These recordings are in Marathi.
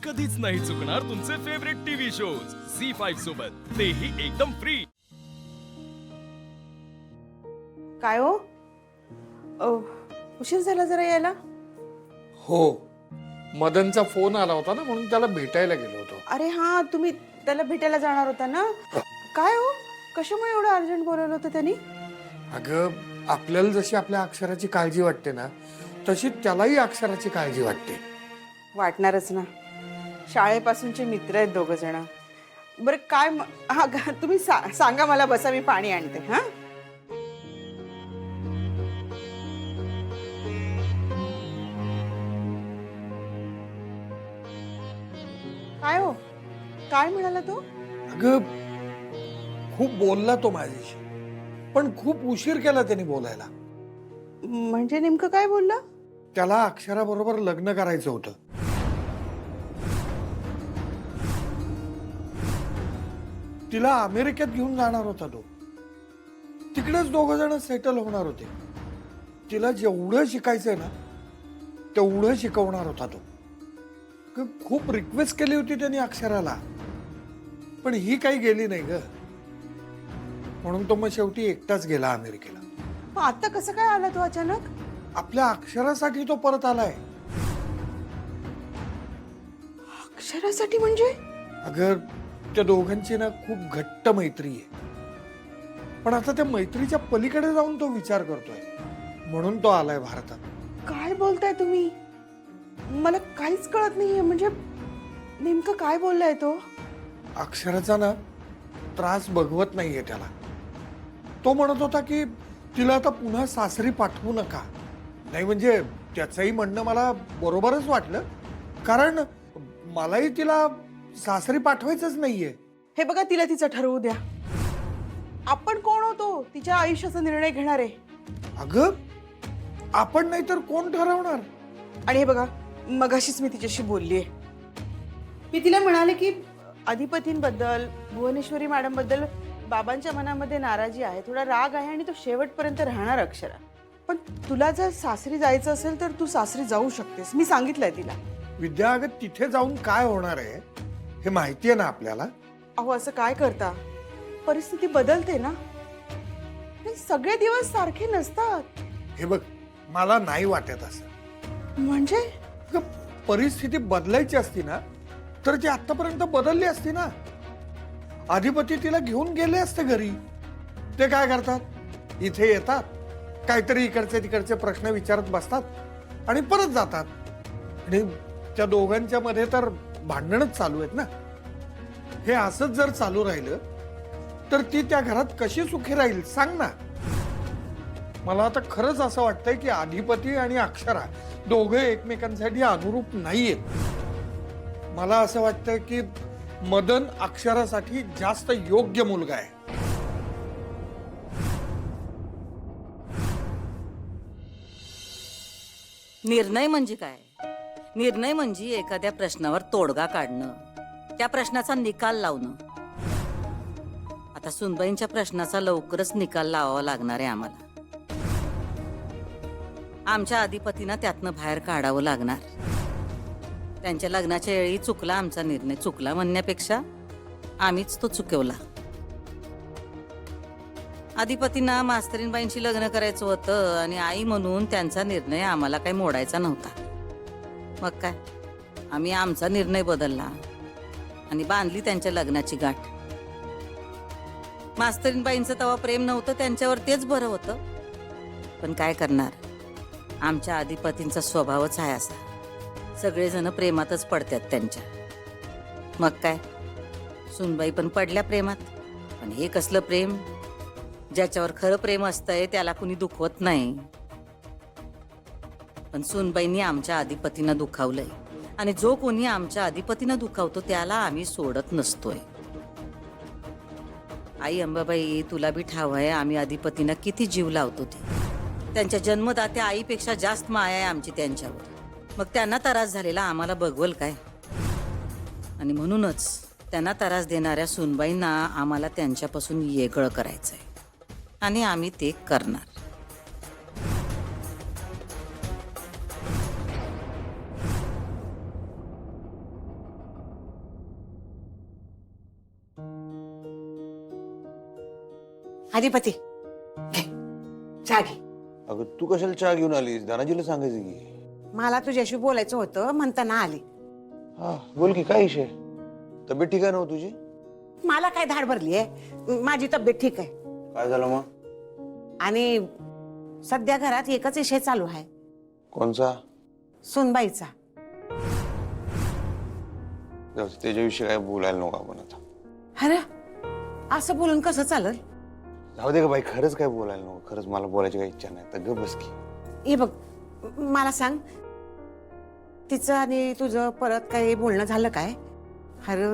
कधीच नाही चुकणार तुमचे फेवरेट टीव्ही शोज झी5 सोबत, तेही एकदम फ्री. काय हो? उशीर झाला जरा यायला. हो, मदनचा फोन आला होता ना, म्हणून त्याला भेटायला गेलो होतो. अरे हा, तुम्ही त्याला भेटायला जाणार होता ना? काय हो, कशामुळे एवढं अर्जंट बोलवलं होतं त्यांनी? अगं, आपल्याला जशी आपल्या अक्षराची काळजी वाटते ना, तशी त्यालाही अक्षराची काळजी वाटते. वाटणारच ना, शाळेपासूनचे मित्र आहेत दोघ जण. बरं काय हा, तुम्ही सांगा मला, बसा, मी पाणी आणते. हा, काय हो, काय म्हणाला तो? अगं, खूप बोलला तो माझ्याशी, पण खूप उशीर केला त्याने बोलायला. म्हणजे नेमकं काय बोलला? त्याला अक्षराबरोबर लग्न करायचं होतं. तिला अमेरिकेत घेऊन जाणार होता तो. तिकडेच दोघ जण सेटल होणार होते. तिला जेवढं शिकायचंय ना, तेवढं शिकवणार होता तो. खूप रिक्वेस्ट केली होती त्यांनी अक्षराला, पण ही काही गेली नाही ग. म्हणून तो मग शेवटी एकटाच गेला अमेरिकेला. मग आता कसं काय आला तो अचानक? आपल्या अक्षरासाठी तो परत आलाय. अक्षरासाठी म्हणजे? अगर त्या दोघांची ना खूप घट्ट मैत्री आहे, पण आता त्या मैत्रीच्या पलीकडे जाऊन तो विचार करतोय, म्हणून तो आलाय भारतात. काय बोलताय तुम्ही? मला काहीच कळत नाहीये. म्हणजे नेमकं काय बोललाय तो? अक्षराचा ना त्रास बघवत नाहीये त्याला. तो म्हणत होता की तिला आता पुन्हा सासरी पाठवू नका. नाही म्हणजे त्याचंही म्हणणं मला बरोबरच वाटलं, कारण मलाही तिला सासरी पाठवायचंच नाहीये. हे बघा, तिला तिचं ठरवू द्या. आपण कोण होतो तिच्या आयुष्याचा निर्णय घेणारे? अगं, आपण नाही तर कोण ठरवणार? आणि हे बघा, मगाशीच मी तिच्याशी बोललीये. मी तिला म्हणाले की अधिपतींबद्दल, भुवनेश्वरी मॅडम बद्दल बाबांच्या मनामध्ये नाराजी आहे, थोडा राग आहे, आणि तो शेवटपर्यंत राहणार अक्षरा. पण तुला जर सासरी जायचं असेल तर तू सासरी जाऊ शकतेस, मी सांगितलंय तिला. विद्या, अगं तिथे जाऊन काय होणार आहे हे माहितीये ना आपल्याला. अहो, असं काय करता? परिस्थिती बदलते ना. नाही, सगळे दिवस सारखे नसतात. हे बघ, मला नाही वाटत असं. म्हणजे अगं, परिस्थिती बदलायची असती ना तर ती आतापर्यंत बदलली असती ना. अधिपती तिला घेऊन गेले असते घरी. ते काय करतात? इथे येतात, काहीतरी इकडचे तिकडचे प्रश्न विचारत बसतात आणि परत जातात. आणि त्या दोघांच्या मध्ये तर भांडणच चालू आहेत ना. हे असंच जर चालू राहिलं तर ती त्या घरात कशी सुखी राहील सांग ना. मला आता खरंच असं वाटतंय की अधिपती आणि अक्षरा दोघे एकमेकांसाठी अनुरूप नाहीयेत. मला असं वाटतंय की मदन अक्षरासाठी जास्त योग्य मुलगा आहे. निर्णय म्हणजे काय? निर्णय म्हणजे एखाद्या प्रश्नावर तोडगा काढणं, त्या प्रश्नाचा निकाल लावणं. आता सुनबाईंच्या प्रश्नाचा लवकरच निकाल लावावा लागणार आहे आम्हाला. आमच्या अधिपतींना त्यातनं बाहेर काढावं लागणार. त्यांच्या लग्नाच्या वेळी चुकला आमचा निर्णय. चुकला म्हणण्यापेक्षा आम्हीच तो चुकवला. अधिपतींना मास्तरीनबाईंशी लग्न करायचं होतं आणि आई म्हणून त्यांचा निर्णय आम्हाला काही मोडायचा नव्हता. मग काय, आम्ही आमचा निर्णय बदलला आणि बांधली त्यांच्या लग्नाची गाठ. मास्तरीनबाईंचं तेव्हा प्रेम नव्हतं त्यांच्यावर, तेच बरं होतं. पण काय करणार, आमच्या अधिपतींचा स्वभावच आहे असा. सगळेजण प्रेमातच पडतात त्यांच्या. मग काय, सुनबाई पण पडल्या प्रेमात. पण हे कसलं प्रेम, ज्याच्यावर खरं प्रेम असतंय त्याला कुणी दुखवत नाही. पण सुनबाईंनी आमच्या अधिपतींना दुखावलंय, आणि जो कोणी आमच्या अधिपतींना दुखावतो त्याला आम्ही सोडत नसतोय. आई अंबाबाई, तुला बी ठाव आहे आम्ही अधिपतींना किती जीव लावतो. ते त्यांच्या जन्मदात्या आईपेक्षा जास्त माया आहे आमची त्यांच्यावर. मग त्यांना त्रास झालेला आम्हाला बघवल काय? आणि म्हणूनच त्यांना त्रास देणाऱ्या सुनबाईंना आम्हाला त्यांच्यापासून वेगळं करायचंय, आणि आम्ही ते करणार. अधिपती घे, चहा घे. अगं तू कशाला चहा घेऊन आलीस? दानाजीला सांगायचं की. मला तुझ्याशी बोलायचं होतं म्हणताना आले. हा बोल की, काय विषय? तब्येत ठीक आहे ना हो तुझी? मला काय धाड भरली आहे, माझी तब्येत ठीक आहे. काय झालं मग? आणि सध्या घरात एकच विषय चालू आहे, कोणचा? सुनबाईचा. जाऊ दे, त्याच्याविषयी काय बोलायला नको आपण आता. अरे असं बोलून कसं चालल? जाऊ दे का बाई, खरंच काय बोलायला नको. खरंच मला बोलायची काही इच्छा नाही. तर ग बस की. हे बघ, मला सांग, तिचं आणि तुझं परत काही बोलणं झालं काय? अरे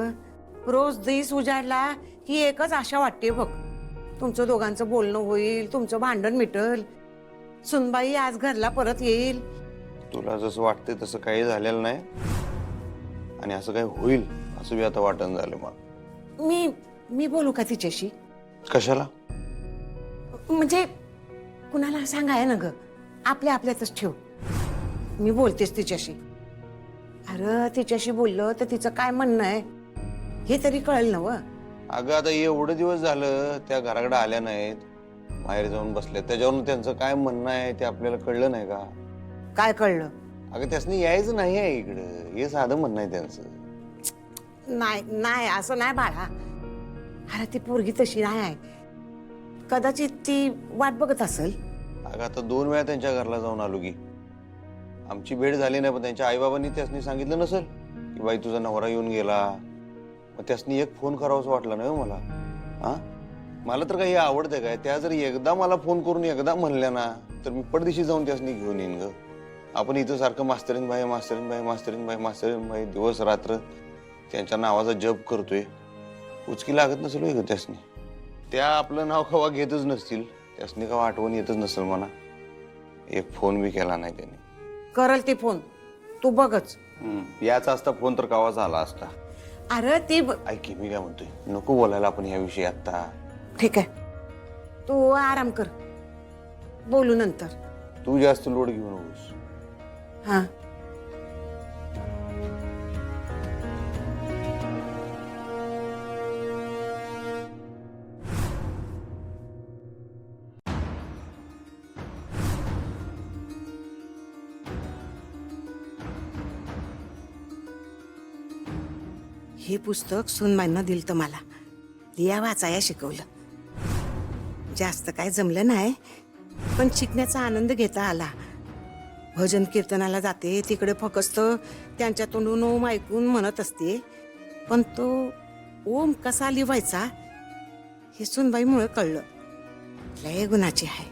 रोज दिस उजाडला ही एकच आशा वाटते बघ, तुमचं दोघांचं बोलणं होईल, तुमचं भांडण मिटल, सुनबाई आज घरला परत येईल. तुला जसं वाटतंय तसं काही झालेलं नाही, आणि असं काही होईल असं बी आता वाटण झालं मला. मी बोलू का तिच्याशी? कशाला? म्हणजे कुणाला सांगाय ना ग, आपल्या आपल्यातच ठेव. मी बोलतेस तिच्याशी. अरे तिच्याशी बोललं तर तिचं काय म्हणणं आहे हे तरी कळेल ना व. अगं आता एवढं दिवस झालं त्या घराकडे आल्या नाहीत, बाहेर जाऊन बसल्या, त्याच्यावरून त्यांचं काय म्हणणं आहे ते आपल्याला कळलं नाही का? काय कळलं? अगं त्यासनी यायचं नाही आहे इकडं, हे साधं म्हणणं आहे त्यांचं. नाही नाही असं नाही बाळा. अरे ती पोरगी तशी नाही आहे, कदाचित ती वाट बघत असेल. अगं आता 2 वेळा त्यांच्या घरला जाऊन आलो की, आमची भेट झाली नाही, पण त्यांच्या आईबाबांनी त्यासनी सांगितलं नसेल की बाई तुझा नवरा येऊन गेला. मग त्यासनी एक फोन करावाच वाटलं नाही मला. हा मला तर काही आवडतंय काय? त्या जर एकदा मला फोन करून एकदा म्हणल्या ना तर मी पडदिशी जाऊन त्यासनी घेऊन येईन ग. आपण इथं सारखं मास्तरीन बाई मास्तरीन बाई मास्तरीन बाई मास्तरीन बाई दिवस रात्र त्यांच्या नावाचा जप करतोय, उचकी लागत नसेल होय ग त्यासनी? त्या आपलं नाव कवा घेतच नसतील, त्यासनी कवा आठवण येतच नसेल म्हणा. एक फोन बी केला नाही त्यांनी. करल ती फोन, तू बघच. याचा असता फोन तर कवा झाला असता. अरे ती ऐक मी काय म्हणतोय, नको बोलायला आपण याविषयी आता. ठीक आहे, तू आराम कर, बोलू नंतर. तू जास्त लोड घेऊ नकोस. हा. हे पुस्तक सूनबाईंना दिलं मला, लिया वाचाया शिकवलं. जास्त काय जमलं नाही, पण शिकण्याचा आनंद घेता आला. भजन कीर्तनाला जाते तिकडे फकस्त त्यांच्या तोंडून ओम ऐकून म्हणत असते, पण तो ओम कसा लिवायचा हे सूनबाईमुळे कळलं. लय गुणाची आहे,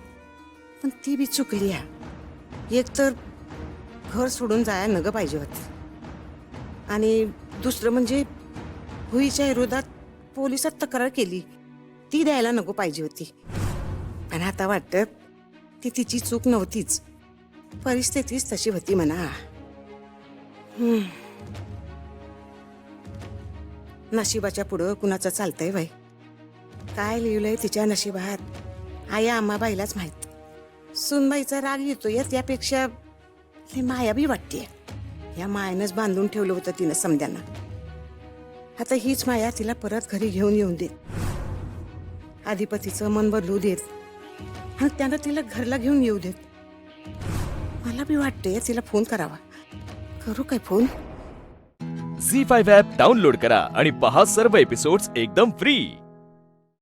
पण ती बी चुकली आहे. एक तर घर सोडून जायला नग पाहिजे होत, आणि दुसरं म्हणजे भुईच्या विरोधात पोलिसात तक्रार केली, ती द्यायला नको पाहिजे होती. पण आता वाटत ती तिची चूक नव्हतीच, परिस्थितीच तशी होती म्हणा. नशिबाच्या पुढं कुणाचं चालतंय बाई? काय लिहिलंय तिच्या नशिबात आई आम्हाबाईलाच माहित. सुनबाईचा राग येतोय त्यापेक्षा माया बी वाटते. या मायानंच बांधून ठेवलं होतं तिनं समद्यांना. आता हीच माया तिला परत घरी घेऊन येऊन देत, अधिपतीचं मन बदलू देत, आणि त्यानं तिला घरला घेऊन येऊ देत. मला बी वाटते तिला फोन करावा. करू काय फोन? झी 5 ॲप डाउनलोड करा आणि पहा सर्व एपिसोड्स एकदम फ्री.